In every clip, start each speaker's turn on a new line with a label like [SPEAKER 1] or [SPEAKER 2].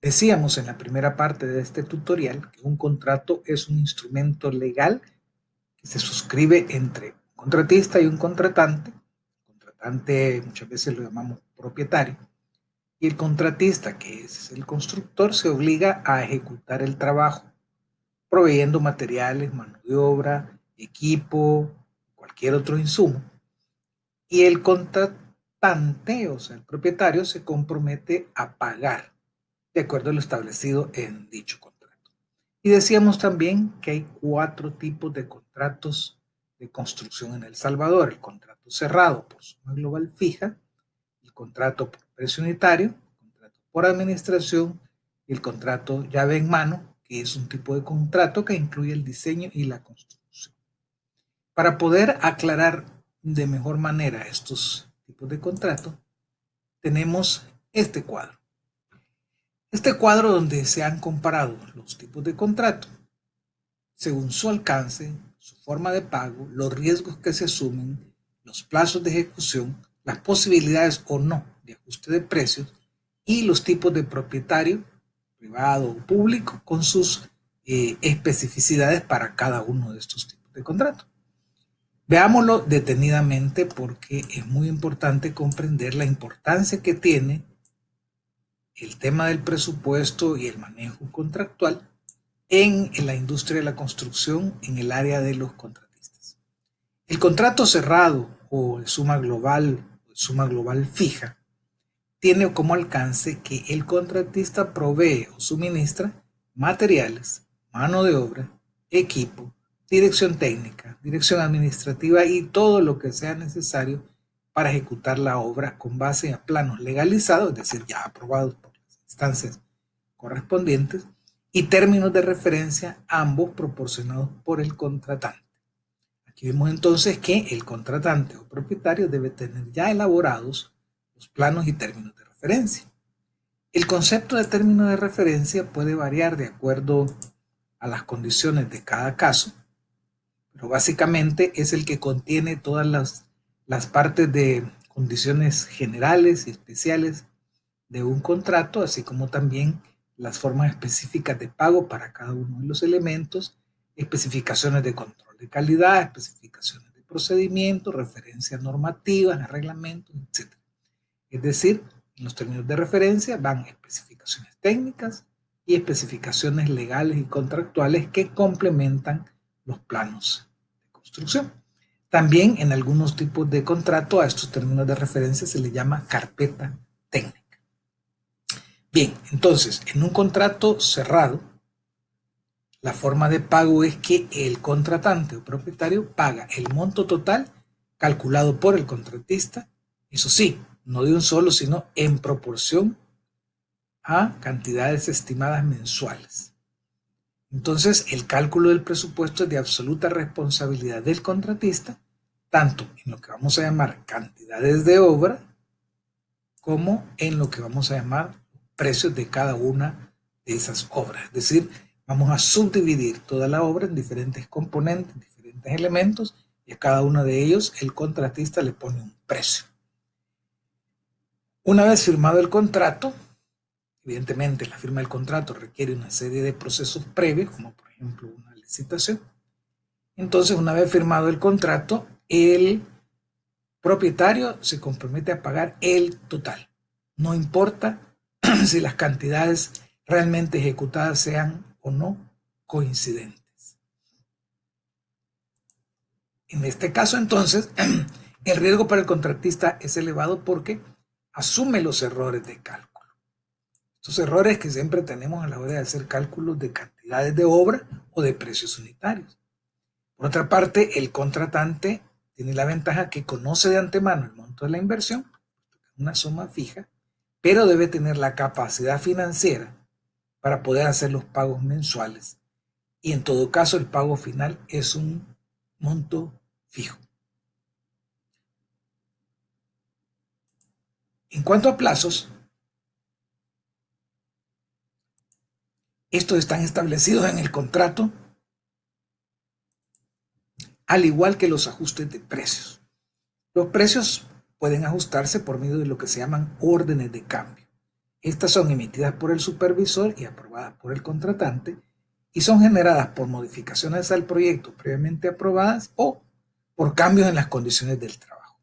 [SPEAKER 1] Decíamos en la primera parte de este tutorial que un contrato es un instrumento legal que se suscribe entre un contratista y un contratante. El contratante muchas veces lo llamamos propietario. Y el contratista, que es el constructor, se obliga a ejecutar el trabajo, proveyendo materiales, mano de obra, equipo, cualquier otro insumo. Y el contratante, o sea, el propietario, se compromete a pagar de acuerdo a lo establecido en dicho contrato. Y decíamos también que hay 4 tipos de contratos de construcción en El Salvador: el contrato cerrado por suma global fija, el contrato por precio unitario, el contrato por administración y el contrato llave en mano, que es un tipo de contrato que incluye el diseño y la construcción. Para poder aclarar de mejor manera estos tipos de contrato, tenemos este cuadro. Este cuadro donde se han comparado los tipos de contrato según su alcance, su forma de pago, los riesgos que se asumen, los plazos de ejecución, las posibilidades o no de ajuste de precios y los tipos de propietario, privado o público, con sus especificidades para cada uno de estos tipos de contrato. Veámoslo detenidamente porque es muy importante comprender la importancia que tiene el tema del presupuesto y el manejo contractual en la industria de la construcción en el área de los contratistas. El contrato cerrado o suma global fija tiene como alcance que el contratista provee o suministra materiales, mano de obra, equipo, dirección técnica, dirección administrativa y todo lo que sea necesario para ejecutar la obra con base a planos legalizados, es decir, ya aprobados por las instancias correspondientes, y términos de referencia, ambos proporcionados por el contratante. Aquí vemos entonces que el contratante o propietario debe tener ya elaborados los planos y términos de referencia. El concepto de término de referencia puede variar de acuerdo a las condiciones de cada caso, pero básicamente es el que contiene todas las partes de condiciones generales y especiales de un contrato, así como también las formas específicas de pago para cada uno de los elementos, especificaciones de control de calidad, especificaciones de procedimiento, referencias normativas, reglamentos, etc. Es decir, en los términos de referencia van especificaciones técnicas y especificaciones legales y contractuales que complementan los planos de construcción. También en algunos tipos de contrato a estos términos de referencia se le llama carpeta técnica. Bien, entonces, en un contrato cerrado, la forma de pago es que el contratante o propietario paga el monto total calculado por el contratista, eso sí, no de un solo, sino en proporción a cantidades estimadas mensuales. Entonces, el cálculo del presupuesto es de absoluta responsabilidad del contratista, tanto en lo que vamos a llamar cantidades de obra, como en lo que vamos a llamar precios de cada una de esas obras. Es decir, vamos a subdividir toda la obra en diferentes componentes, diferentes elementos, y a cada uno de ellos el contratista le pone un precio. Una vez firmado el contrato, evidentemente la firma del contrato requiere una serie de procesos previos, como por ejemplo una licitación. Entonces, una vez firmado el contrato, el propietario se compromete a pagar el total. No importa si las cantidades realmente ejecutadas sean o no coincidentes. En este caso, entonces, el riesgo para el contratista es elevado porque asume los errores de cálculo. Estos errores que siempre tenemos a la hora de hacer cálculos de cantidades de obra o de precios unitarios. Por otra parte, el contratante tiene la ventaja que conoce de antemano el monto de la inversión, una suma fija, pero debe tener la capacidad financiera para poder hacer los pagos mensuales. Y en todo caso, el pago final es un monto fijo. En cuanto a plazos, estos están establecidos en el contrato, al igual que los ajustes de precios. Los precios pueden ajustarse por medio de lo que se llaman órdenes de cambio. Estas son emitidas por el supervisor y aprobadas por el contratante y son generadas por modificaciones al proyecto previamente aprobadas o por cambios en las condiciones del trabajo.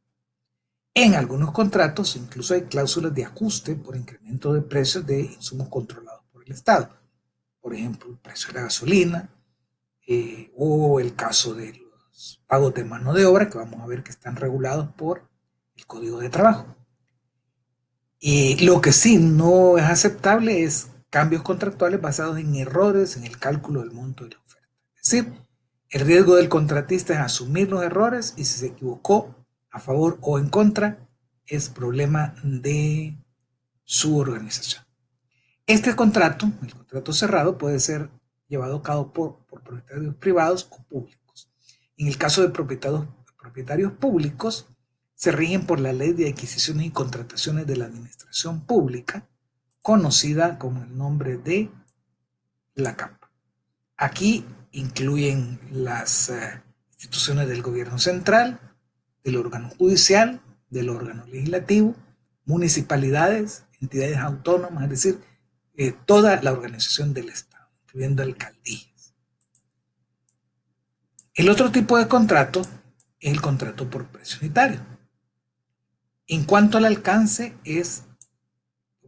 [SPEAKER 1] En algunos contratos incluso hay cláusulas de ajuste por incremento de precios de insumos controlados por el Estado. Por ejemplo, el precio de la gasolina o el caso de los pagos de mano de obra, que vamos a ver que están regulados por el Código de Trabajo. Y lo que sí no es aceptable es cambios contractuales basados en errores en el cálculo del monto de la oferta. Es decir, el riesgo del contratista es asumir los errores y si se equivocó a favor o en contra, es problema de su organización. Este contrato, el contrato cerrado, puede ser llevado a cabo por propietarios privados o públicos. En el caso de propietarios públicos, se rigen por la Ley de Adquisiciones y Contrataciones de la Administración Pública, conocida como el nombre de la CAP. Aquí incluyen las instituciones del gobierno central, del órgano judicial, del órgano legislativo, municipalidades, entidades autónomas, es decir, toda la organización del Estado, incluyendo alcaldías. El otro tipo de contrato es el contrato por precio unitario. En cuanto al alcance, es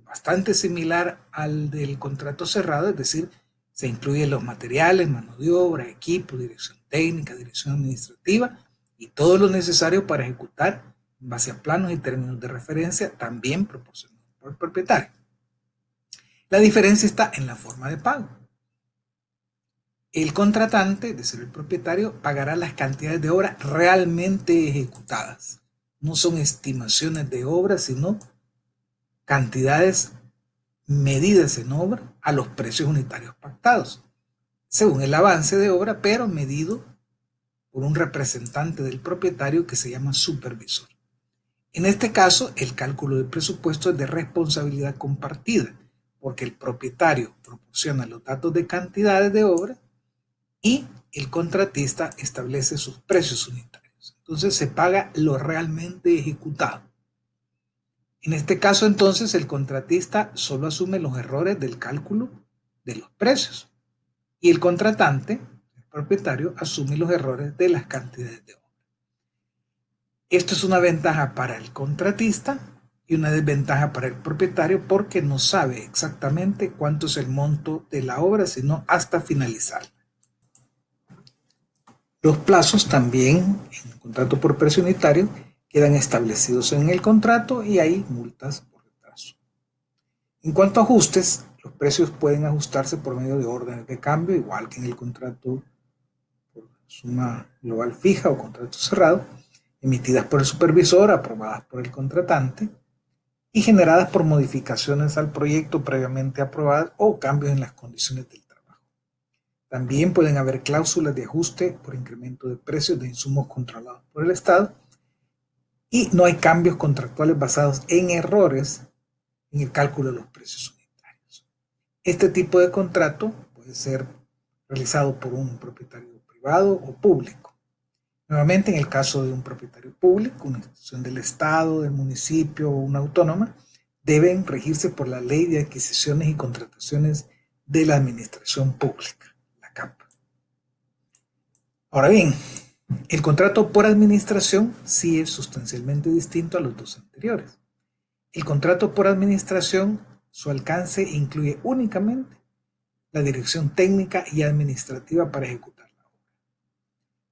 [SPEAKER 1] bastante similar al del contrato cerrado, es decir, se incluyen los materiales, mano de obra, equipo, dirección técnica, dirección administrativa y todo lo necesario para ejecutar en base a planos y términos de referencia también proporcionados por el propietario. La diferencia está en la forma de pago. El contratante, es decir, el propietario, pagará las cantidades de obra realmente ejecutadas. No son estimaciones de obra, sino cantidades medidas en obra a los precios unitarios pactados, según el avance de obra, pero medido por un representante del propietario que se llama supervisor. En este caso, el cálculo del presupuesto es de responsabilidad compartida, porque el propietario proporciona los datos de cantidades de obra y el contratista establece sus precios unitarios. Entonces se paga lo realmente ejecutado. En este caso, entonces, el contratista solo asume los errores del cálculo de los precios y el contratante, el propietario, asume los errores de las cantidades de obra. Esto es una ventaja para el contratista y una desventaja para el propietario porque no sabe exactamente cuánto es el monto de la obra, sino hasta finalizar. Los plazos también en el contrato por precio unitario quedan establecidos en el contrato y hay multas por retraso. En cuanto a ajustes, los precios pueden ajustarse por medio de órdenes de cambio, igual que en el contrato por suma global fija o contrato cerrado, emitidas por el supervisor, aprobadas por el contratante y generadas por modificaciones al proyecto previamente aprobadas o cambios en las condiciones del trabajo. También pueden haber cláusulas de ajuste por incremento de precios de insumos controlados por el Estado y no hay cambios contractuales basados en errores en el cálculo de los precios unitarios. Este tipo de contrato puede ser realizado por un propietario privado o público. Nuevamente, en el caso de un propietario público, una institución del Estado, del municipio o una autónoma, deben regirse por la Ley de Adquisiciones y Contrataciones de la Administración Pública, la CAP. Ahora bien, el contrato por administración sí es sustancialmente distinto a los dos anteriores. El contrato por administración, su alcance incluye únicamente la dirección técnica y administrativa para ejecutar la obra.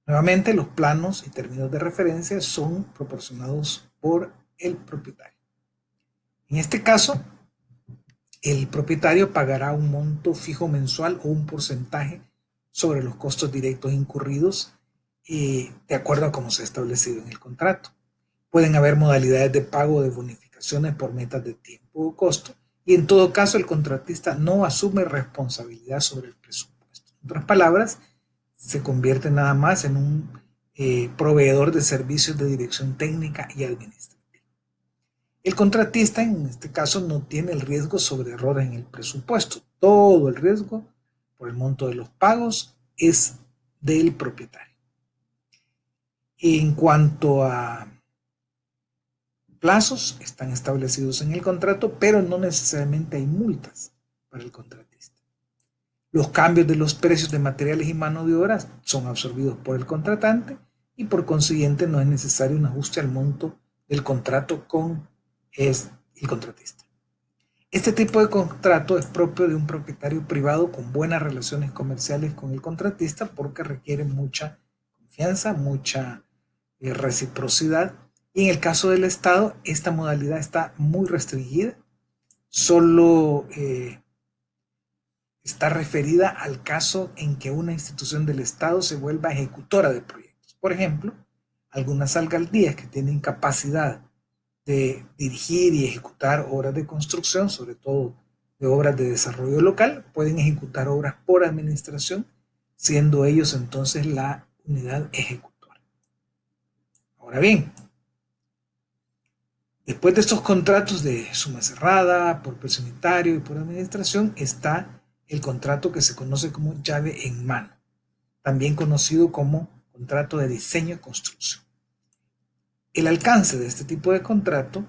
[SPEAKER 1] Nuevamente, los planos y términos de referencia son proporcionados por el propietario. En este caso, el propietario pagará un monto fijo mensual o un porcentaje sobre los costos directos incurridos de acuerdo a cómo se ha establecido en el contrato. Pueden haber modalidades de pago de bonificaciones por metas de tiempo o costo y en todo caso el contratista no asume responsabilidad sobre el presupuesto. En otras palabras, se convierte nada más en un proveedor de servicios de dirección técnica y administrativa. El contratista en este caso no tiene el riesgo sobre errores en el presupuesto. Todo el riesgo por el monto de los pagos es del propietario. En cuanto a Plazos están establecidos en el contrato, pero no necesariamente hay multas para el contratista. Los cambios de los precios de materiales y mano de obra son absorbidos por el contratante y por consiguiente no es necesario un ajuste al monto del contrato con el contratista. Este tipo de contrato es propio de un propietario privado con buenas relaciones comerciales con el contratista porque requiere mucha confianza, mucha reciprocidad. Y en el caso del Estado, esta modalidad está muy restringida. Solo está referida al caso en que una institución del Estado se vuelva ejecutora de proyectos. Por ejemplo, algunas alcaldías que tienen capacidad de dirigir y ejecutar obras de construcción, sobre todo de obras de desarrollo local, pueden ejecutar obras por administración, siendo ellos entonces la unidad ejecutora. Ahora bien, después de estos contratos de suma cerrada, por precio unitario y por administración, está el contrato que se conoce como llave en mano, también conocido como contrato de diseño y construcción. El alcance de este tipo de contrato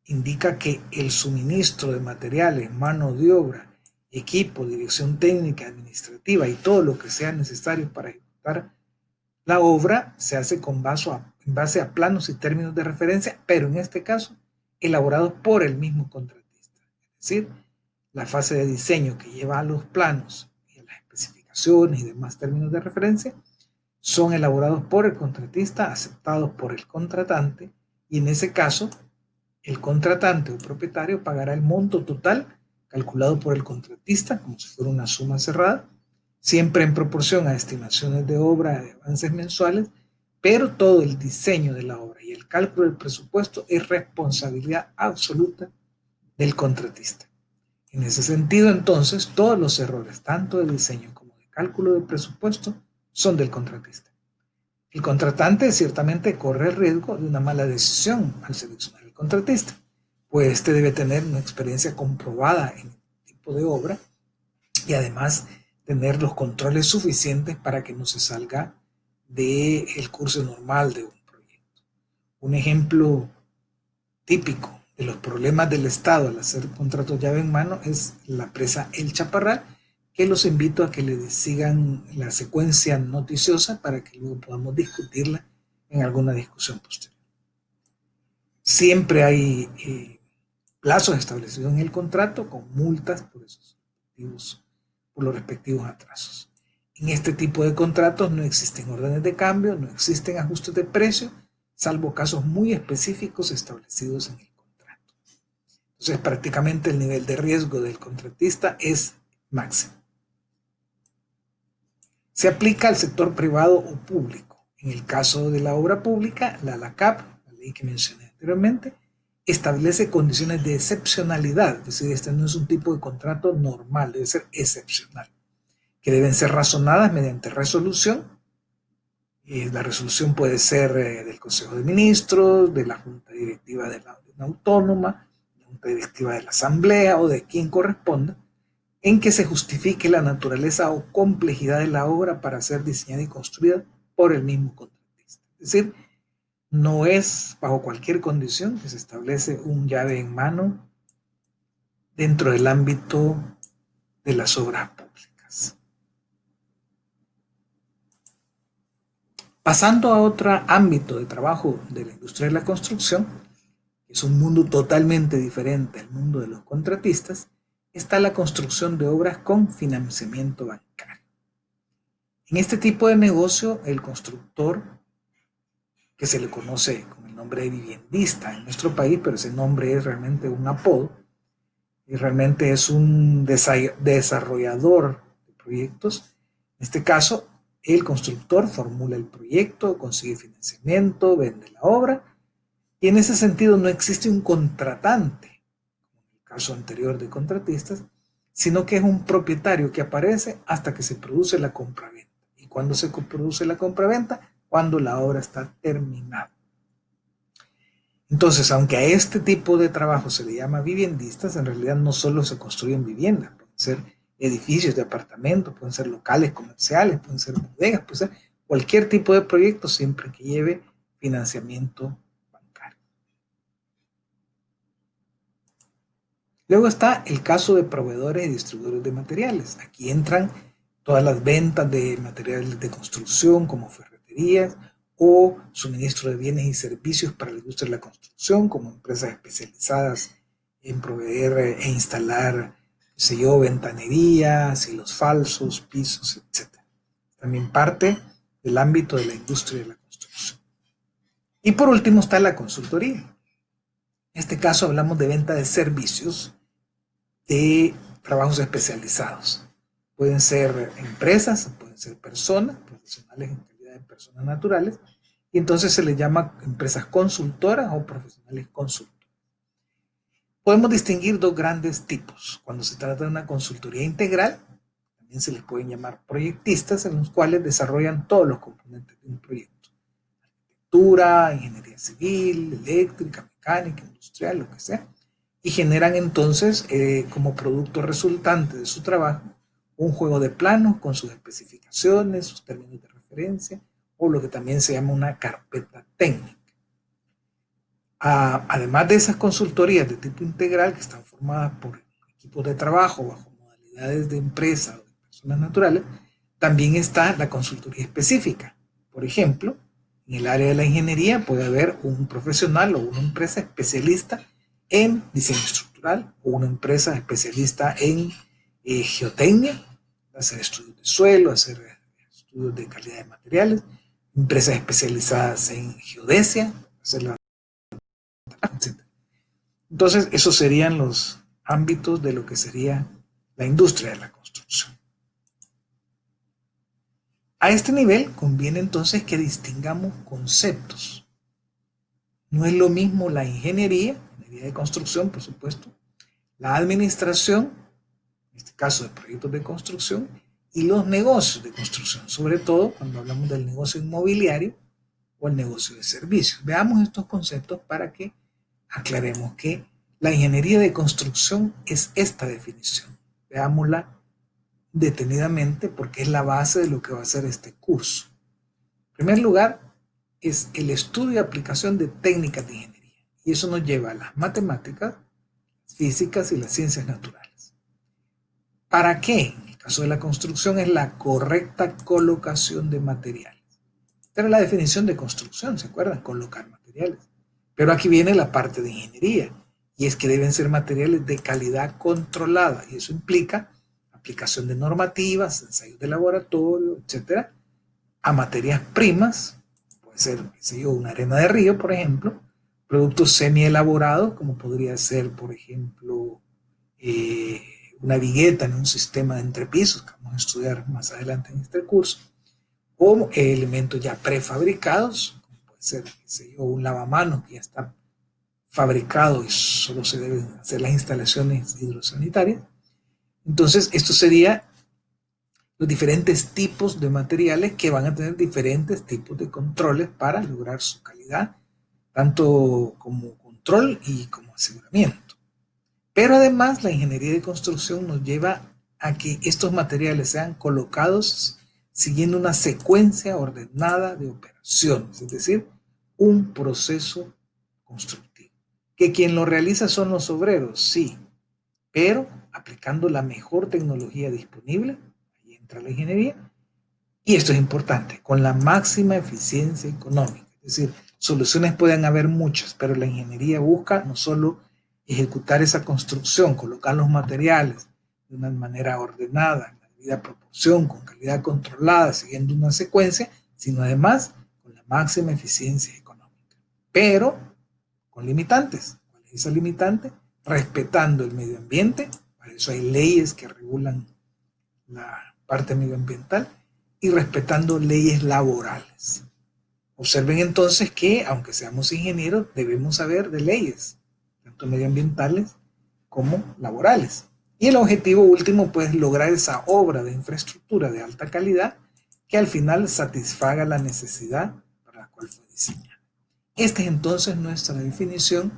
[SPEAKER 1] indica que el suministro de materiales, mano de obra, equipo, dirección técnica, administrativa y todo lo que sea necesario para ejecutar la obra se hace en base a planos y términos de referencia, pero en este caso elaborados por el mismo contratista. Es decir, la fase de diseño que lleva a los planos y a las especificaciones y demás términos de referencia son elaborados por el contratista, aceptados por el contratante, y en ese caso el contratante o propietario pagará el monto total calculado por el contratista, como si fuera una suma cerrada, siempre en proporción a estimaciones de obra de avances mensuales, pero todo el diseño de la obra y el cálculo del presupuesto es responsabilidad absoluta del contratista. En ese sentido, entonces, todos los errores, tanto de diseño como de cálculo del presupuesto, son del contratista. El contratante ciertamente corre el riesgo de una mala decisión al seleccionar el contratista, pues este debe tener una experiencia comprobada en el tipo de obra y además tener los controles suficientes para que no se salga del curso normal de un proyecto. Un ejemplo típico de los problemas del Estado al hacer contratos llave en mano es la presa El Chaparral, que los invito a que le sigan la secuencia noticiosa para que luego podamos discutirla en alguna discusión posterior. Siempre hay plazos establecidos en el contrato con multas por los respectivos atrasos. En este tipo de contratos no existen órdenes de cambio, no existen ajustes de precio, salvo casos muy específicos establecidos en el contrato. Entonces, prácticamente el nivel de riesgo del contratista es máximo. Se aplica al sector privado o público. En el caso de la obra pública, la LACAP, la ley que mencioné anteriormente, establece condiciones de excepcionalidad, es decir, este no es un tipo de contrato normal, debe ser excepcional, que deben ser razonadas mediante resolución. La resolución puede ser del Consejo de Ministros, de la Junta Directiva de una autónoma, de la Junta Directiva de la Asamblea o de quien corresponda, en que se justifique la naturaleza o complejidad de la obra para ser diseñada y construida por el mismo contratista. Es decir, no es bajo cualquier condición que se establece un llave en mano dentro del ámbito de las obras públicas. Pasando a otro ámbito de trabajo de la industria de la construcción, que es un mundo totalmente diferente al mundo de los contratistas, está la construcción de obras con financiamiento bancario. En este tipo de negocio, el constructor, que se le conoce con el nombre de viviendista en nuestro país, pero ese nombre es realmente un apodo, y realmente es un desarrollador de proyectos. En este caso, el constructor formula el proyecto, consigue financiamiento, vende la obra, y en ese sentido no existe un contratante, como en el caso anterior de contratistas, sino que es un propietario que aparece hasta que se produce la compraventa. ¿Y cuándo se produce la compraventa? Cuando la obra está terminada. Entonces, aunque a este tipo de trabajo se le llama viviendistas, en realidad no solo se construyen viviendas, pueden ser edificios de apartamentos, pueden ser locales comerciales, pueden ser bodegas, puede ser cualquier tipo de proyecto siempre que lleve financiamiento bancario. Luego está el caso de proveedores y distribuidores de materiales. Aquí entran todas las ventas de materiales de construcción como ferreterías o suministro de bienes y servicios para la industria de la construcción como empresas especializadas en proveer e instalar, qué sé yo, ventanerías, hilos falsos, pisos, etc. También parte del ámbito de la industria de la construcción. Y por último está la consultoría. En este caso hablamos de venta de servicios de trabajos especializados. Pueden ser empresas, pueden ser personas, profesionales en calidad de personas naturales, y entonces se les llama empresas consultoras o profesionales consultores. Podemos distinguir dos grandes tipos. Cuando se trata de una consultoría integral, también se les pueden llamar proyectistas, en los cuales desarrollan todos los componentes de un proyecto. Arquitectura, ingeniería civil, eléctrica, mecánica, industrial, lo que sea. Y generan entonces, como producto resultante de su trabajo, un juego de planos con sus especificaciones, sus términos de referencia, o lo que también se llama una carpeta técnica. Además de esas consultorías de tipo integral que están formadas por equipos de trabajo bajo modalidades de empresa o de personas naturales, también está la consultoría específica. Por ejemplo, en el área de la ingeniería puede haber un profesional o una empresa especialista en diseño estructural o una empresa especialista en geotecnia, hacer estudios de suelo, hacer estudios de calidad de materiales, empresas especializadas en geodesia, hacer la etc. Entonces, esos serían los ámbitos de lo que sería la industria de la construcción. A este nivel conviene entonces que distingamos conceptos. No es lo mismo la ingeniería de construcción, por supuesto, la administración, en este caso de proyectos de construcción, y los negocios de construcción, sobre todo cuando hablamos del negocio inmobiliario o el negocio de servicios. Veamos estos conceptos para que aclaremos que la ingeniería de construcción es esta definición. Veámosla detenidamente porque es la base de lo que va a ser este curso. En primer lugar, es el estudio y aplicación de técnicas de ingeniería. Y eso nos lleva a las matemáticas, físicas y las ciencias naturales. ¿Para qué? En el caso de la construcción es la correcta colocación de materiales. Esta era la definición de construcción, ¿se acuerdan? Colocar materiales. Pero aquí viene la parte de ingeniería, y es que deben ser materiales de calidad controlada, y eso implica aplicación de normativas, ensayos de laboratorio, etcétera, a materias primas, puede ser, qué sé yo, una arena de río, por ejemplo, productos semi-elaborados, como podría ser, por ejemplo, una vigueta en un sistema de entrepisos, que vamos a estudiar más adelante en este curso, o elementos ya prefabricados, como puede ser, qué sé yo, un lavamanos que ya está fabricado y solo se deben hacer las instalaciones hidrosanitarias. Entonces, esto sería los diferentes tipos de materiales que van a tener diferentes tipos de controles para lograr su calidad, tanto como control y como aseguramiento. Pero además la ingeniería de construcción nos lleva a que estos materiales sean colocados siguiendo una secuencia ordenada de operaciones, es decir, un proceso constructivo. ¿Que quien lo realiza son los obreros? Sí, pero aplicando la mejor tecnología disponible, ahí entra la ingeniería, y esto es importante, con la máxima eficiencia económica. Es decir, soluciones pueden haber muchas, pero la ingeniería busca no solo ejecutar esa construcción, colocar los materiales de una manera ordenada, en la debida proporción, con calidad controlada, siguiendo una secuencia, sino además con la máxima eficiencia económica. Pero con limitantes. ¿Cuál es esa limitante? Respetando el medio ambiente, para eso hay leyes que regulan la parte medioambiental, y respetando leyes laborales. Observen entonces que, aunque seamos ingenieros, debemos saber de leyes, tanto medioambientales como laborales. Y el objetivo último, pues, lograr esa obra de infraestructura de alta calidad que al final satisfaga la necesidad para la cual fue diseñada. Esta es entonces nuestra definición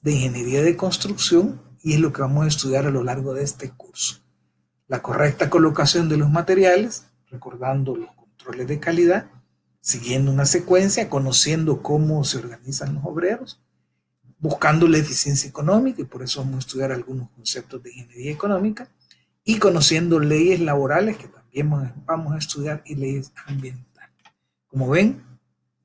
[SPEAKER 1] de ingeniería de construcción y es lo que vamos a estudiar a lo largo de este curso. La correcta colocación de los materiales, recordando los controles de calidad, siguiendo una secuencia, conociendo cómo se organizan los obreros, buscando la eficiencia económica, y por eso vamos a estudiar algunos conceptos de ingeniería económica, y conociendo leyes laborales, que también vamos a estudiar, y leyes ambientales. Como ven,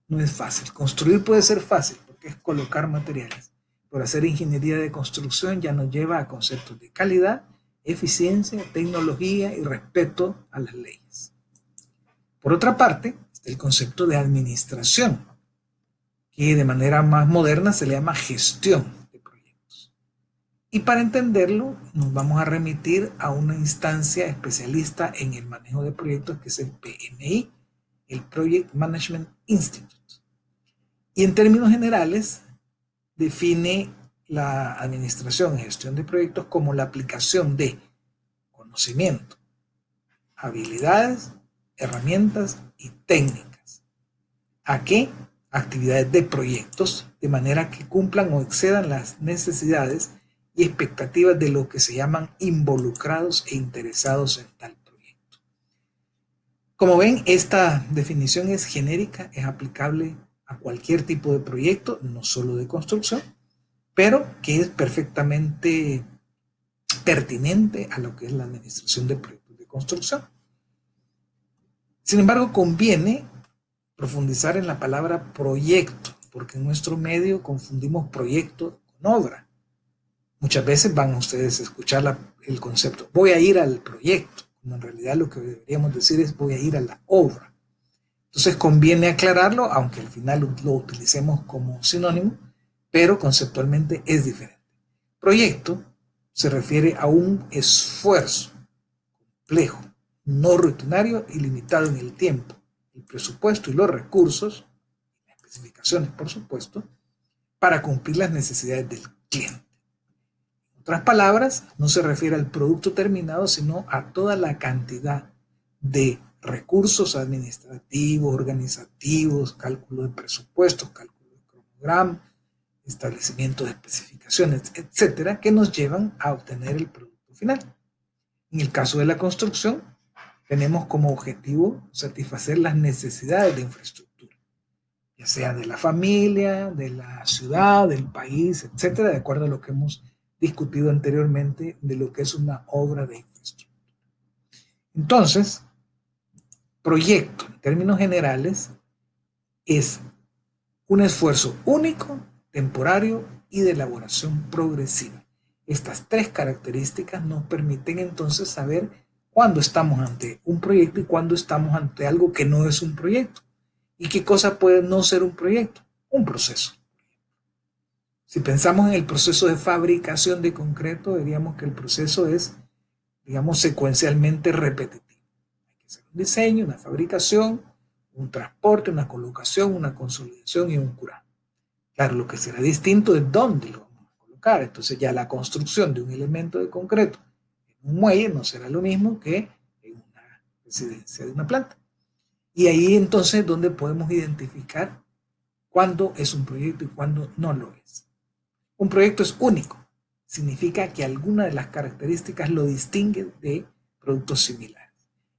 [SPEAKER 1] no es fácil. Construir puede ser fácil, porque es colocar materiales, pero hacer ingeniería de construcción ya nos lleva a conceptos de calidad, eficiencia, tecnología y respeto a las leyes. Por otra parte, está el concepto de administración, que de manera más moderna se le llama gestión de proyectos. Y para entenderlo, nos vamos a remitir a una instancia especialista en el manejo de proyectos, que es el PMI, el Project Management Institute. Y en términos generales, define la administración y gestión de proyectos como la aplicación de conocimiento, habilidades, herramientas y técnicas. ¿A qué? Actividades de proyectos, de manera que cumplan o excedan las necesidades y expectativas de lo que se llaman involucrados e interesados en tal proyecto. Como ven, esta definición es genérica, es aplicable a cualquier tipo de proyecto, no solo de construcción, pero que es perfectamente pertinente a lo que es la administración de proyectos de construcción. Sin embargo, conviene profundizar en la palabra proyecto, porque en nuestro medio confundimos proyecto con obra. Muchas veces van ustedes a escuchar el concepto, voy a ir al proyecto, cuando en realidad lo que deberíamos decir es voy a ir a la obra. Entonces conviene aclararlo, aunque al final lo utilicemos como sinónimo, pero conceptualmente es diferente. Proyecto se refiere a un esfuerzo complejo, no rutinario y limitado en el tiempo, el presupuesto y los recursos, las especificaciones por supuesto, para cumplir las necesidades del cliente. En otras palabras, no se refiere al producto terminado, sino a toda la cantidad de recursos administrativos, organizativos, cálculo de presupuestos, cálculo de cronograma, establecimiento de especificaciones, etcétera, que nos llevan a obtener el producto final. En el caso de la construcción, tenemos como objetivo satisfacer las necesidades de infraestructura, ya sea de la familia, de la ciudad, del país, etcétera, de acuerdo a lo que hemos discutido anteriormente de lo que es una obra de infraestructura. Entonces, proyecto, en términos generales, es un esfuerzo único, temporario y de elaboración progresiva. Estas tres características nos permiten entonces saber cuándo estamos ante un proyecto y cuándo estamos ante algo que no es un proyecto. ¿Y qué cosa puede no ser un proyecto? Un proceso. Si pensamos en el proceso de fabricación de concreto, diríamos que el proceso es, digamos, secuencialmente repetitivo. Hay que hacer un diseño, una fabricación, un transporte, una colocación, una consolidación y un curado. Claro, lo que será distinto es dónde lo vamos a colocar. Entonces ya la construcción de un elemento de concreto en un muelle no será lo mismo que en una residencia de una planta. Y ahí entonces es donde podemos identificar cuándo es un proyecto y cuándo no lo es. Un proyecto es único. Significa que alguna de las características lo distingue de productos similares.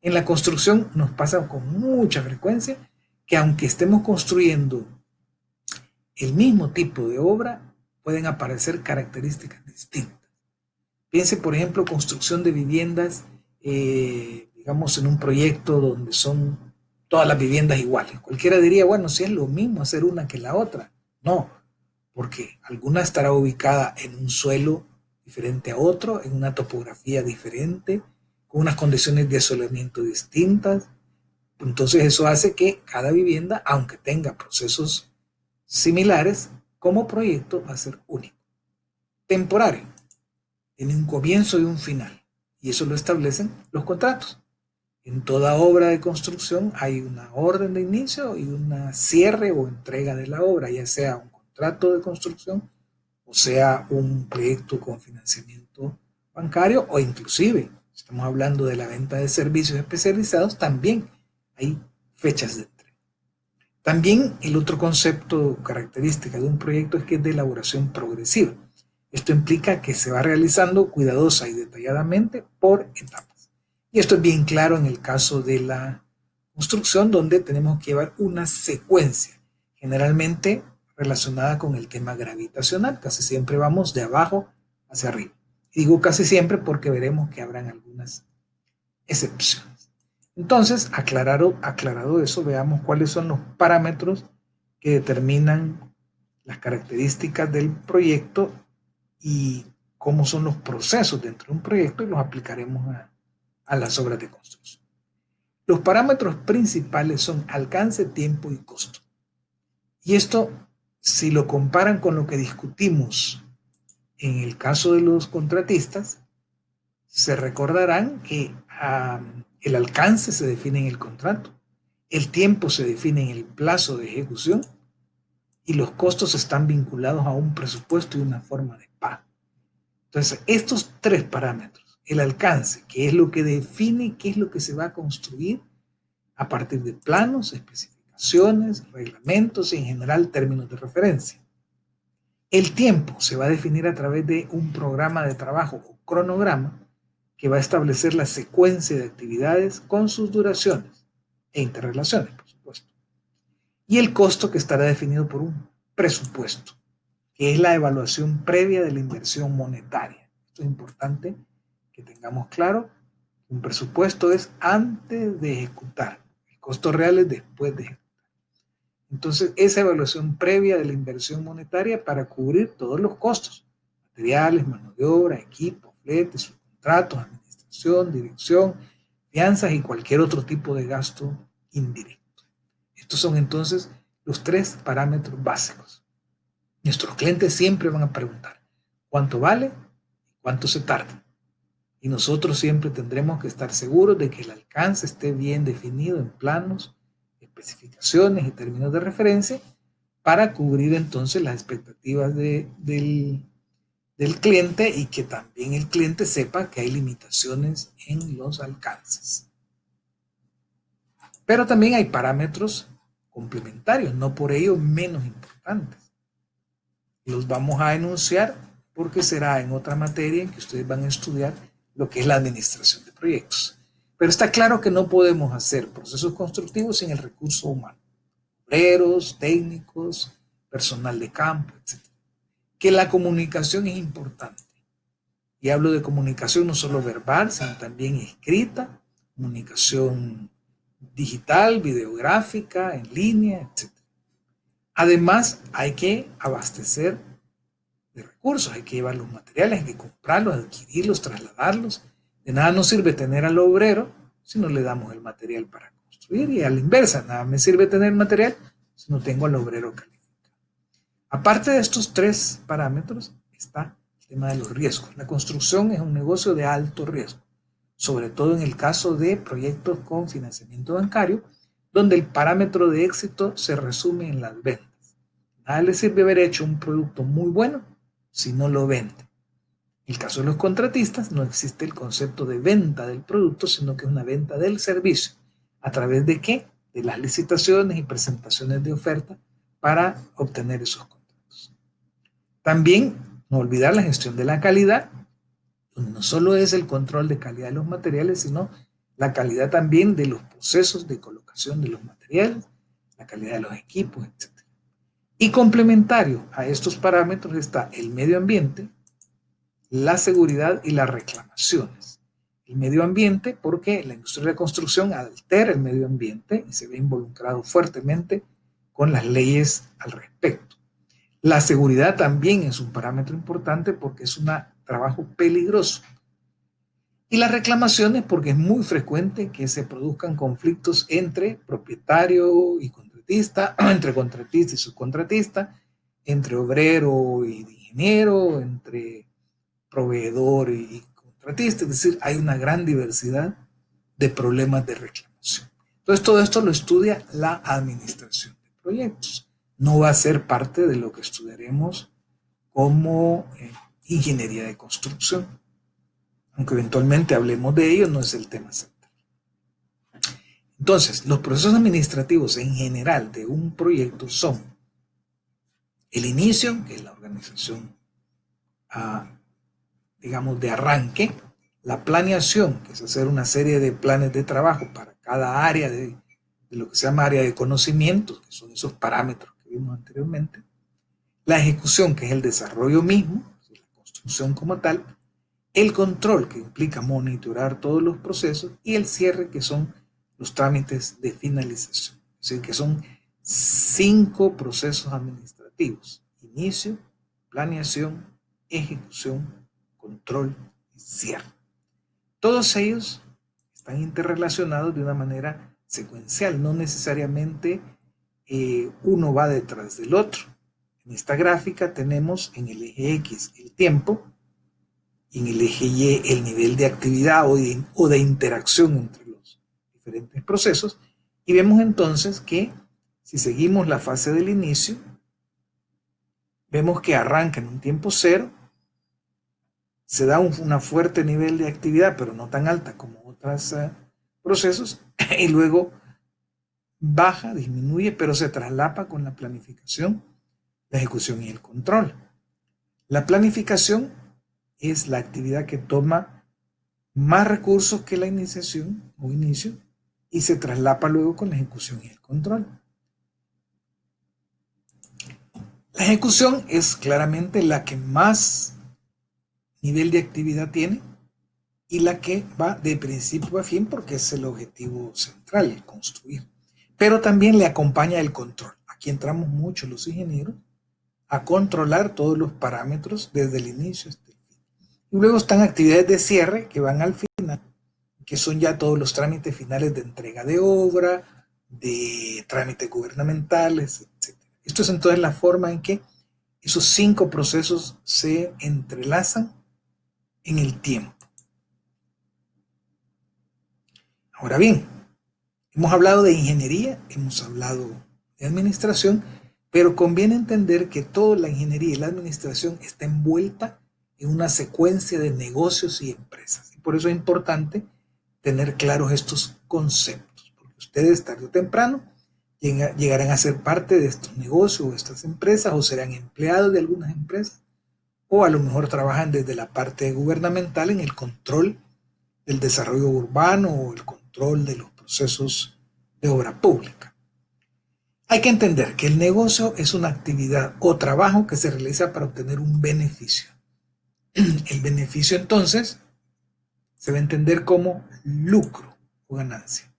[SPEAKER 1] En la construcción nos pasa con mucha frecuencia que aunque estemos construyendo el mismo tipo de obra, pueden aparecer características distintas. Piense, por ejemplo, construcción de viviendas, digamos, en un proyecto donde son todas las viviendas iguales. Cualquiera diría, bueno, si es lo mismo hacer una que la otra. No, porque alguna estará ubicada en un suelo diferente a otro, en una topografía diferente, con unas condiciones de asolamiento distintas. Entonces eso hace que cada vivienda, aunque tenga procesos similares, como proyecto va a ser único. Temporario, tiene un comienzo y un final, y eso lo establecen los contratos. En toda obra de construcción hay una orden de inicio y una cierre o entrega de la obra, ya sea un contrato de construcción o sea un proyecto con financiamiento bancario o inclusive, estamos hablando de la venta de servicios especializados, también hay fechas de entrega. También el otro concepto característica de un proyecto es que es de elaboración progresiva. Esto implica que se va realizando cuidadosa y detalladamente por etapas. Y esto es bien claro en el caso de la construcción, donde tenemos que llevar una secuencia. Generalmente relacionada con el tema gravitacional. Casi siempre vamos de abajo hacia arriba. Y digo casi siempre porque veremos que habrán algunas excepciones. Entonces, aclarado eso, veamos cuáles son los parámetros que determinan las características del proyecto y cómo son los procesos dentro de un proyecto, y los aplicaremos a las obras de construcción. Los parámetros principales son alcance, tiempo y costo. Y esto, si lo comparan con lo que discutimos en el caso de los contratistas, se recordarán que el alcance se define en el contrato, el tiempo se define en el plazo de ejecución y los costos están vinculados a un presupuesto y una forma de pago. Entonces, estos tres parámetros, el alcance, que es lo que define qué es lo que se va a construir a partir de planos, especificaciones, reglamentos y en general términos de referencia. El tiempo se va a definir a través de un programa de trabajo o cronograma que va a establecer la secuencia de actividades con sus duraciones e interrelaciones, por supuesto. Y el costo, que estará definido por un presupuesto, que es la evaluación previa de la inversión monetaria. Esto es importante que tengamos claro. Un presupuesto es antes de ejecutar. El costo real es después de ejecutar. Entonces, esa evaluación previa de la inversión monetaria para cubrir todos los costos, materiales, mano de obra, equipo, fletes, subcontratos, administración, dirección, fianzas y cualquier otro tipo de gasto indirecto. Estos son entonces los tres parámetros básicos. Nuestros clientes siempre van a preguntar cuánto vale y cuánto se tarda. Y nosotros siempre tendremos que estar seguros de que el alcance esté bien definido en planos, especificaciones y términos de referencia para cubrir entonces las expectativas del cliente y que también el cliente sepa que hay limitaciones en los alcances. Pero también hay parámetros complementarios, no por ello menos importantes. Los vamos a enunciar porque será en otra materia en que ustedes van a estudiar lo que es la administración de proyectos. Pero está claro que no podemos hacer procesos constructivos sin el recurso humano. Obreros, técnicos, personal de campo, etc. Que la comunicación es importante. Y hablo de comunicación no solo verbal, sino también escrita, comunicación digital, videográfica, en línea, etc. Además, hay que abastecer de recursos, hay que llevar los materiales, hay que comprarlos, adquirirlos, trasladarlos. De nada nos sirve tener al obrero si no le damos el material para construir, y a la inversa, nada me sirve tener material si no tengo al obrero calificado. Aparte de estos tres parámetros está el tema de los riesgos. La construcción es un negocio de alto riesgo, sobre todo en el caso de proyectos con financiamiento bancario, donde el parámetro de éxito se resume en las ventas. Nada le sirve haber hecho un producto muy bueno si no lo vende. En el caso de los contratistas no existe el concepto de venta del producto, sino que es una venta del servicio. ¿A través de qué? De las licitaciones y presentaciones de oferta para obtener esos contratos. También no olvidar la gestión de la calidad, donde no solo es el control de calidad de los materiales, sino la calidad también de los procesos de colocación de los materiales, la calidad de los equipos, etc. Y complementario a estos parámetros está el medio ambiente, la seguridad y las reclamaciones. El medio ambiente, porque la industria de la construcción altera el medio ambiente y se ve involucrado fuertemente con las leyes al respecto. La seguridad también es un parámetro importante porque es un trabajo peligroso. Y las reclamaciones, porque es muy frecuente que se produzcan conflictos entre propietario y contratista, entre contratista y subcontratista, entre obrero y ingeniero, entre proveedor y contratista. Es decir, hay una gran diversidad de problemas de reclamación. Entonces, todo esto lo estudia la administración de proyectos. No va a ser parte de lo que estudiaremos como ingeniería de construcción. Aunque eventualmente hablemos de ello, no es el tema central. Entonces, los procesos administrativos en general de un proyecto son el inicio, que es la organización, digamos, de arranque, la planeación, que es hacer una serie de planes de trabajo para cada área de lo que se llama área de conocimiento, que son esos parámetros que vimos anteriormente, la ejecución, que es el desarrollo mismo, la construcción como tal, el control, que implica monitorar todos los procesos, y el cierre, que son los trámites de finalización. Es decir, que son 5 procesos administrativos: inicio, planeación, ejecución, control y cierre. Todos ellos están interrelacionados de una manera secuencial, no necesariamente uno va detrás del otro. En esta gráfica tenemos en el eje X el tiempo, y en el eje Y el nivel de actividad o de interacción entre los diferentes procesos, y vemos entonces que si seguimos la fase del inicio, vemos que arranca en un tiempo cero, se da una fuerte nivel de actividad, pero no tan alta como otros procesos, y luego baja, disminuye, pero se traslapa con la planificación, la ejecución y el control. La planificación es la actividad que toma más recursos que la iniciación o inicio y se traslapa luego con la ejecución y el control. La ejecución es claramente la que más nivel de actividad tiene y la que va de principio a fin, porque es el objetivo central, el construir. Pero también le acompaña el control. Aquí entramos mucho los ingenieros a controlar todos los parámetros desde el inicio hasta el fin. Y luego están actividades de cierre que van al final, que son ya todos los trámites finales de entrega de obra, de trámites gubernamentales, etc. Esto es entonces la forma en que esos 5 procesos se entrelazan en el tiempo. Ahora bien, hemos hablado de ingeniería, hemos hablado de administración, pero conviene entender que toda la ingeniería y la administración está envuelta en una secuencia de negocios y empresas. Y por eso es importante tener claros estos conceptos, porque ustedes tarde o temprano llegarán a ser parte de estos negocios o estas empresas, o serán empleados de algunas empresas, o a lo mejor trabajan desde la parte gubernamental en el control del desarrollo urbano o el control de los procesos de obra pública. Hay que entender que el negocio es una actividad o trabajo que se realiza para obtener un beneficio. El beneficio entonces se va a entender como lucro o ganancia.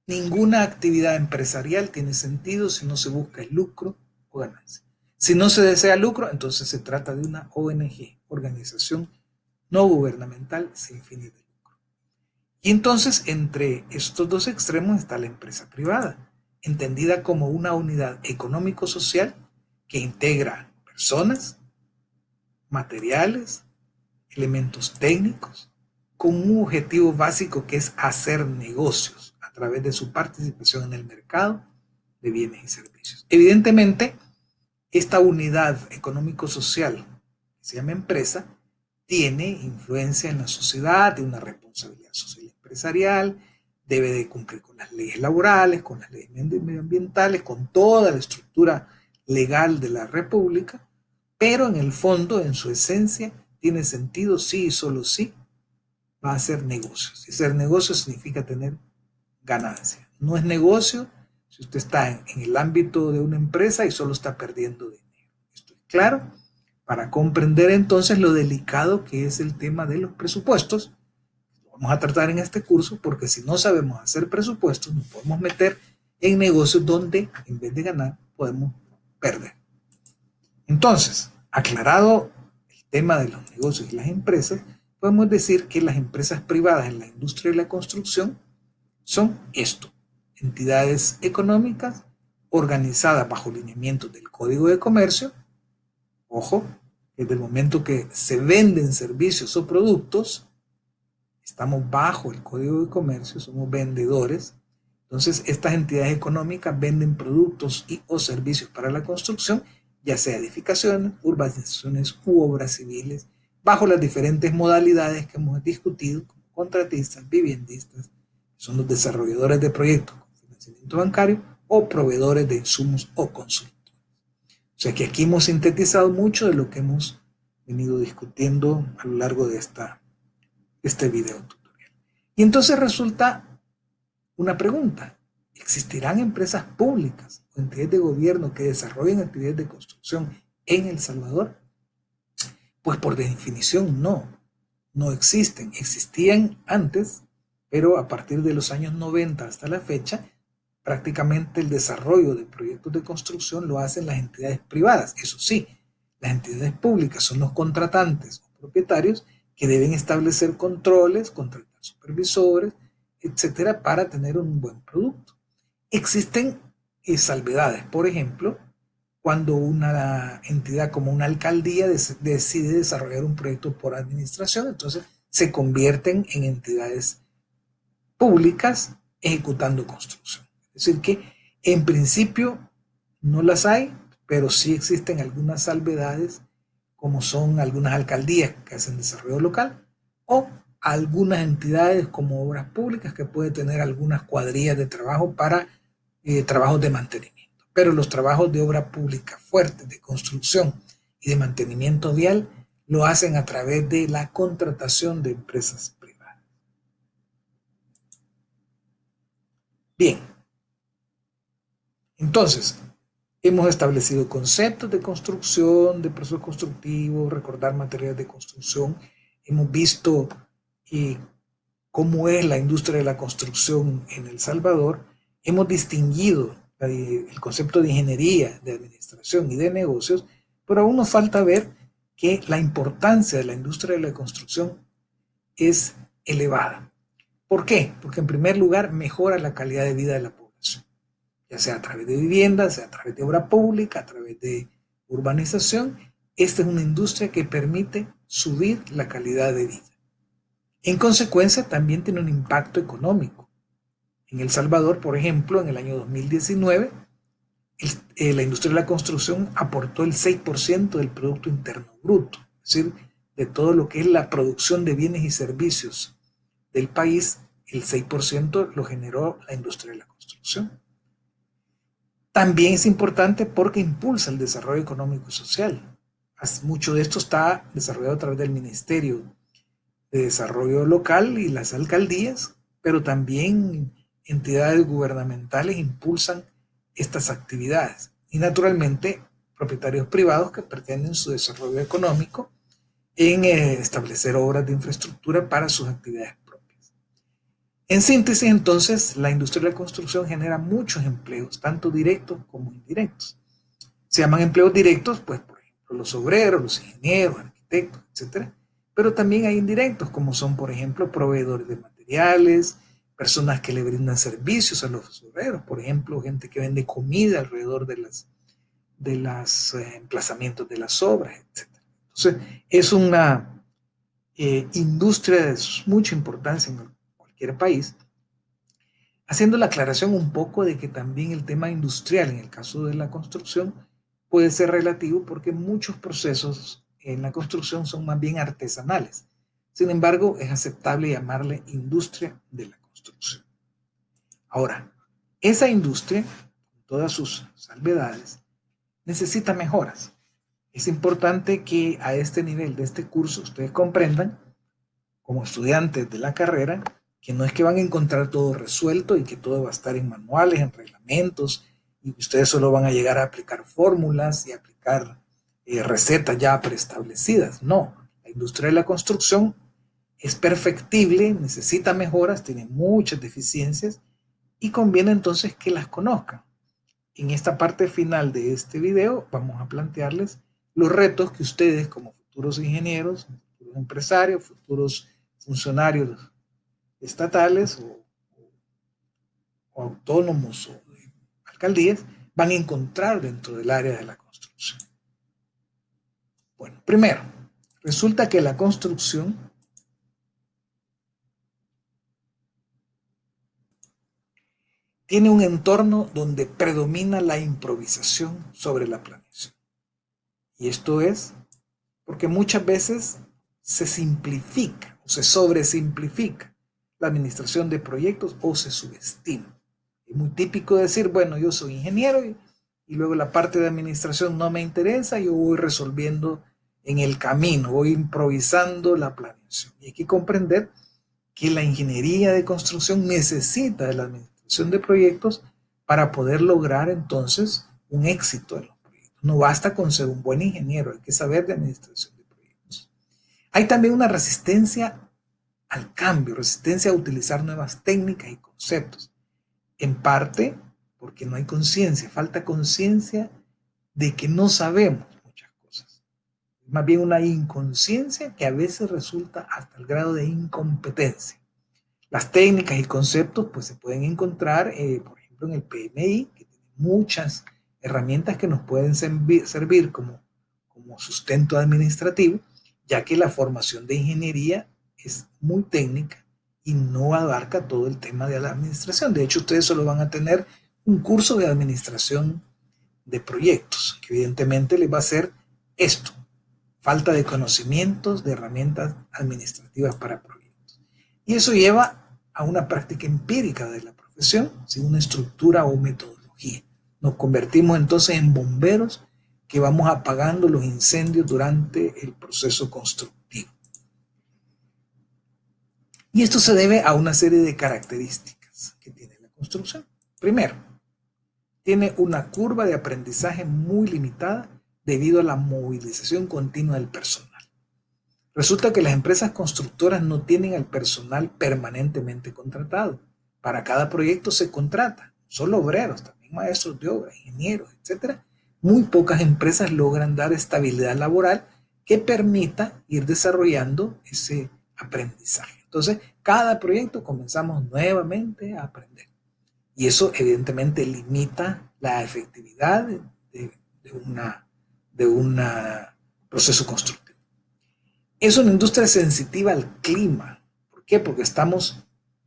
[SPEAKER 1] Ninguna actividad empresarial tiene sentido si no se busca el lucro o ganancia. Si no se desea lucro, entonces se trata de una ONG, organización no gubernamental sin fines de lucro. Y entonces entre estos dos extremos está la empresa privada, entendida como una unidad económico-social que integra personas, materiales, elementos técnicos, con un objetivo básico que es hacer negocios a través de su participación en el mercado de bienes y servicios. Evidentemente, esta unidad económico-social, que se llama empresa, tiene influencia en la sociedad, tiene una responsabilidad social empresarial, debe de cumplir con las leyes laborales, con las leyes medioambientales, con toda la estructura legal de la República, pero en el fondo, en su esencia, tiene sentido sí y solo sí va a hacer negocios. Y hacer negocios significa tener ganancia. No es negocio si usted está en el ámbito de una empresa y solo está perdiendo dinero. ¿Esto es claro? Para comprender entonces lo delicado que es el tema de los presupuestos, lo vamos a tratar en este curso, porque si no sabemos hacer presupuestos, nos podemos meter en negocios donde en vez de ganar podemos perder. Entonces, aclarado el tema de los negocios y las empresas, podemos decir que las empresas privadas en la industria de la construcción son esto: entidades económicas organizadas bajo lineamientos del Código de Comercio. Ojo, desde el momento que se venden servicios o productos, estamos bajo el Código de Comercio, somos vendedores. Entonces, estas entidades económicas venden productos y o servicios para la construcción, ya sea edificaciones, urbanizaciones u obras civiles, bajo las diferentes modalidades que hemos discutido, como contratistas, viviendistas, son los desarrolladores de proyectos con financiamiento bancario, o proveedores de insumos o consultores. O sea que aquí hemos sintetizado mucho de lo que hemos venido discutiendo a lo largo de este video tutorial. Y entonces resulta una pregunta: ¿existirán empresas públicas o entidades de gobierno que desarrollen actividades de construcción en El Salvador? Pues por definición no existen. Existían antes, pero a partir de los años 90 hasta la fecha, prácticamente el desarrollo de proyectos de construcción lo hacen las entidades privadas. Eso sí, las entidades públicas son los contratantes o propietarios que deben establecer controles, contratar supervisores, etcétera, para tener un buen producto. Existen salvedades, por ejemplo, cuando una entidad como una alcaldía decide desarrollar un proyecto por administración, entonces se convierten en entidades públicas ejecutando construcción. Es decir, que en principio no las hay, pero sí existen algunas salvedades, como son algunas alcaldías que hacen desarrollo local o algunas entidades como obras públicas que pueden tener algunas cuadrillas de trabajo para trabajos de mantenimiento. Pero los trabajos de obra pública fuertes, de construcción y de mantenimiento vial, lo hacen a través de la contratación de empresas privadas. Bien, entonces, hemos establecido conceptos de construcción, de procesos constructivos, recordar materiales de construcción. Hemos visto cómo es la industria de la construcción en El Salvador. Hemos distinguido el concepto de ingeniería, de administración y de negocios, pero aún nos falta ver que la importancia de la industria de la construcción es elevada. ¿Por qué? Porque en primer lugar mejora la calidad de vida de la población, ya sea a través de viviendas, sea a través de obra pública, a través de urbanización. Esta es una industria que permite subir la calidad de vida. En consecuencia, también tiene un impacto económico. En El Salvador, por ejemplo, en el año 2019, la industria de la construcción aportó el 6% del Producto Interno Bruto, es decir, de todo lo que es la producción de bienes y servicios del país, el 6% lo generó la industria de la construcción. También es importante porque impulsa el desarrollo económico y social. Mucho de esto está desarrollado a través del Ministerio de Desarrollo Local y las alcaldías, pero también entidades gubernamentales impulsan estas actividades. Y naturalmente, propietarios privados que pretenden su desarrollo económico en establecer obras de infraestructura para sus actividades propias. En síntesis, entonces, la industria de la construcción genera muchos empleos, tanto directos como indirectos. Se llaman empleos directos, pues, por ejemplo, los obreros, los ingenieros, arquitectos, etcétera. Pero también hay indirectos, como son, por ejemplo, proveedores de materiales, personas que le brindan servicios a los obreros, por ejemplo, gente que vende comida alrededor de los emplazamientos de las obras, etcétera. Entonces, es una industria de mucha importancia en cualquier país, haciendo la aclaración un poco de que también el tema industrial, en el caso de la construcción, puede ser relativo porque muchos procesos en la construcción son más bien artesanales. Sin embargo, es aceptable llamarle industria de la construcción. Ahora, esa industria, con todas sus salvedades, necesita mejoras. Es importante que a este nivel de este curso ustedes comprendan, como estudiantes de la carrera, que no es que van a encontrar todo resuelto y que todo va a estar en manuales, en reglamentos, y ustedes solo van a llegar a aplicar fórmulas y aplicar recetas ya preestablecidas. No, la industria de la construcción es perfectible, necesita mejoras, tiene muchas deficiencias y conviene entonces que las conozcan. En esta parte final de este video vamos a plantearles los retos que ustedes como futuros ingenieros, futuros empresarios, futuros funcionarios estatales o autónomos o de alcaldías van a encontrar dentro del área de la construcción. Bueno, primero, resulta que la construcción tiene un entorno donde predomina la improvisación sobre la planeación. Y esto es porque muchas veces se simplifica o se sobresimplifica la administración de proyectos o se subestima. Es muy típico decir, bueno, yo soy ingeniero y luego la parte de administración no me interesa, yo voy resolviendo en el camino, voy improvisando la planeación. Y hay que comprender que la ingeniería de construcción necesita de la administración de proyectos para poder lograr entonces un éxito en los proyectos. No basta con ser un buen ingeniero, hay que saber de administración de proyectos. Hay también una resistencia al cambio, resistencia a utilizar nuevas técnicas y conceptos. En parte porque no hay conciencia, falta conciencia de que no sabemos muchas cosas. Más bien una inconsciencia que a veces resulta hasta el grado de incompetencia. Las técnicas y conceptos pues se pueden encontrar, por ejemplo, en el PMI, que tiene muchas herramientas que nos pueden servir como sustento administrativo, ya que la formación de ingeniería es muy técnica y no abarca todo el tema de la administración. De hecho, ustedes solo van a tener un curso de administración de proyectos, que evidentemente les va a hacer esto, falta de conocimientos, de herramientas administrativas para proyectos. Y eso lleva a una práctica empírica de la profesión, sin una estructura o metodología. Nos convertimos entonces en bomberos que vamos apagando los incendios durante el proceso constructivo. Y esto se debe a una serie de características que tiene la construcción. Primero, tiene una curva de aprendizaje muy limitada debido a la movilización continua del personal. Resulta que las empresas constructoras no tienen al personal permanentemente contratado. Para cada proyecto se contrata, solo obreros, también maestros de obra, ingenieros, etc. Muy pocas empresas logran dar estabilidad laboral que permita ir desarrollando ese aprendizaje. Entonces, cada proyecto comenzamos nuevamente a aprender. Y eso evidentemente limita la efectividad de un proceso constructivo. Es una industria sensitiva al clima. ¿Por qué? Porque estamos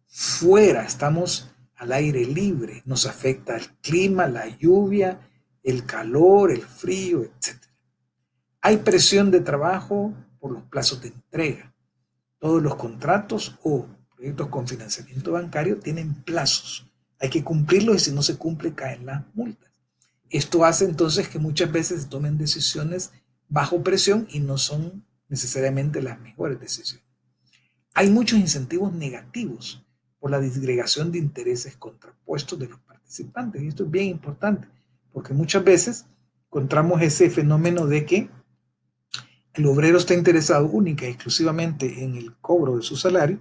[SPEAKER 1] fuera, estamos al aire libre. Nos afecta el clima, la lluvia, el calor, el frío, etc. Hay presión de trabajo por los plazos de entrega. Todos los contratos o proyectos con financiamiento bancario tienen plazos. Hay que cumplirlos y si no se cumple caen las multas. Esto hace entonces que muchas veces se tomen decisiones bajo presión y no son necesariamente las mejores decisiones. Hay muchos incentivos negativos por la disgregación de intereses contrapuestos de los participantes. Y esto es bien importante porque muchas veces encontramos ese fenómeno de que el obrero está interesado única y exclusivamente en el cobro de su salario,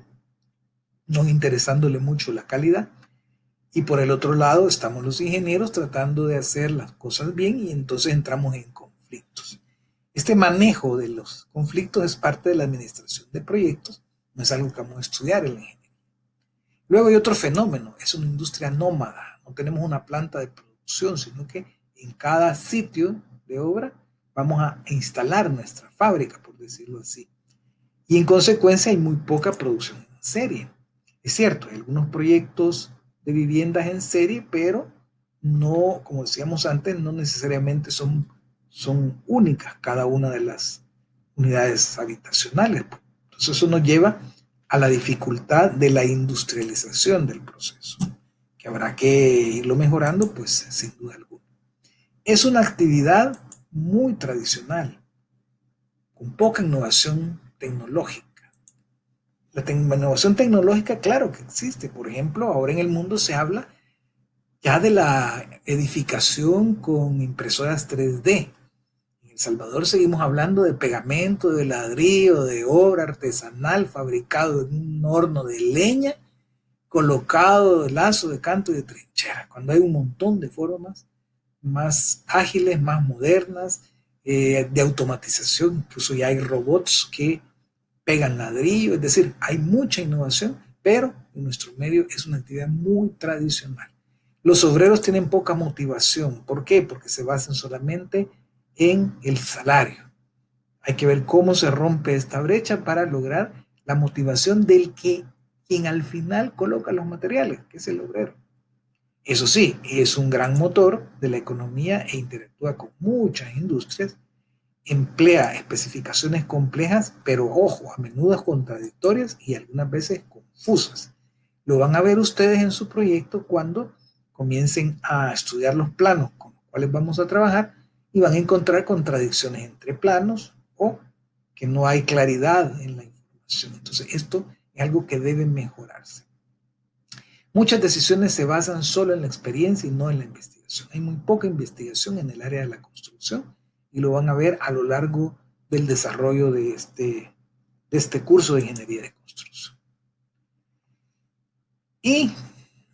[SPEAKER 1] no interesándole mucho la calidad. Y por el otro lado estamos los ingenieros tratando de hacer las cosas bien y entonces entramos en conflictos. Este manejo de los conflictos es parte de la administración de proyectos, no es algo que vamos a estudiar en la ingeniería. Luego hay otro fenómeno, es una industria nómada, no tenemos una planta de producción, sino que en cada sitio de obra vamos a instalar nuestra fábrica, por decirlo así. Y en consecuencia hay muy poca producción en serie. Es cierto, hay algunos proyectos de viviendas en serie, pero no, como decíamos antes, no necesariamente son únicas cada una de las unidades habitacionales. Entonces eso nos lleva a la dificultad de la industrialización del proceso, que habrá que irlo mejorando, pues sin duda alguna. Es una actividad muy tradicional, con poca innovación tecnológica. La innovación tecnológica, claro que existe. Por ejemplo, ahora en el mundo se habla ya de la edificación con impresoras 3D. En El Salvador seguimos hablando de pegamento, de ladrillo, de obra artesanal fabricado en un horno de leña, colocado de lazo, de canto y de trinchera, cuando hay un montón de formas más ágiles, más modernas, de automatización. Incluso ya hay robots que pegan ladrillo, es decir, hay mucha innovación, pero en nuestro medio es una actividad muy tradicional. Los obreros tienen poca motivación. ¿Por qué? Porque se basan solamente en el salario. Hay que ver cómo se rompe esta brecha para lograr la motivación del que quien al final coloca los materiales, que es el obrero. Eso sí, es un gran motor de la economía e interactúa con muchas industrias, emplea especificaciones complejas, pero ojo, a menudo contradictorias y algunas veces confusas. Lo van a ver ustedes en su proyecto cuando comiencen a estudiar los planos con los cuales vamos a trabajar y van a encontrar contradicciones entre planos o que no hay claridad en la información. Entonces, esto es algo que debe mejorarse. Muchas decisiones se basan solo en la experiencia y no en la investigación. investigación. Hay muy poca investigación en el área de la construcción y lo van a ver a lo largo del desarrollo de este curso de ingeniería de construcción. Y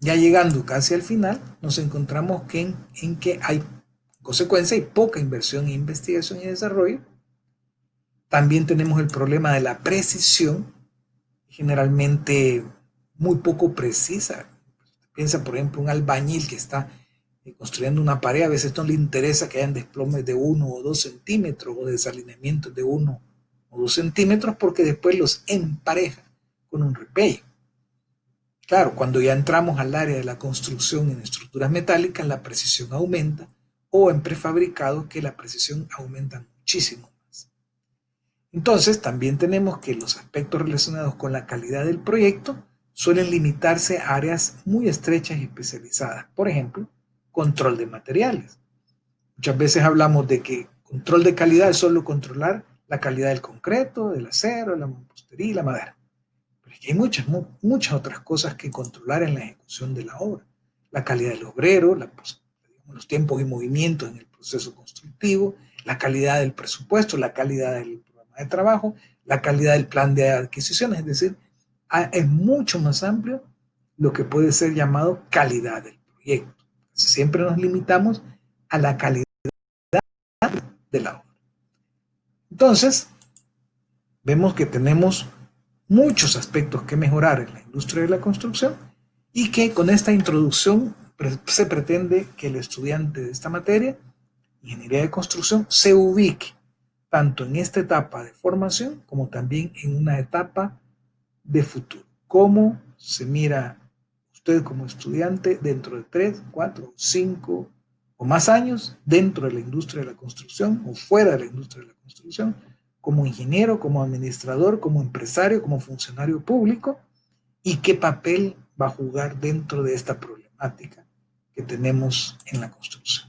[SPEAKER 1] ya llegando casi al final, nos encontramos en que hay, en consecuencia, hay poca inversión en investigación y desarrollo. También tenemos el problema de la precisión, generalmente muy poco precisa. Piensa, por ejemplo, un albañil que está construyendo una pared, a veces no le interesa que hayan desplomes de 1 o 2 centímetros o desalineamientos de 1 o 2 centímetros porque después los empareja con un repello. Claro, cuando ya entramos al área de la construcción en estructuras metálicas, la precisión aumenta, o en prefabricados que la precisión aumenta muchísimo más. Entonces, también tenemos que los aspectos relacionados con la calidad del proyecto suelen limitarse a áreas muy estrechas y especializadas. Por ejemplo, control de materiales. Muchas veces hablamos de que control de calidad es solo controlar la calidad del concreto, del acero, la mampostería y la madera. Pero es que hay muchas otras cosas que controlar en la ejecución de la obra. La calidad del obrero, los tiempos y movimientos en el proceso constructivo, la calidad del presupuesto, la calidad del programa de trabajo, la calidad del plan de adquisiciones. Es decir, es mucho más amplio lo que puede ser llamado calidad del proyecto. Siempre nos limitamos a la calidad de la obra. Entonces, vemos que tenemos muchos aspectos que mejorar en la industria de la construcción y que con esta introducción se pretende que el estudiante de esta materia, ingeniería de construcción, se ubique tanto en esta etapa de formación como también en una etapa de futuro. ¿Cómo se mira usted como estudiante dentro de 3, 4, 5 o más años dentro de la industria de la construcción o fuera de la industria de la construcción? Como ingeniero, como administrador, como empresario, como funcionario público, y qué papel va a jugar dentro de esta problemática que tenemos en la construcción.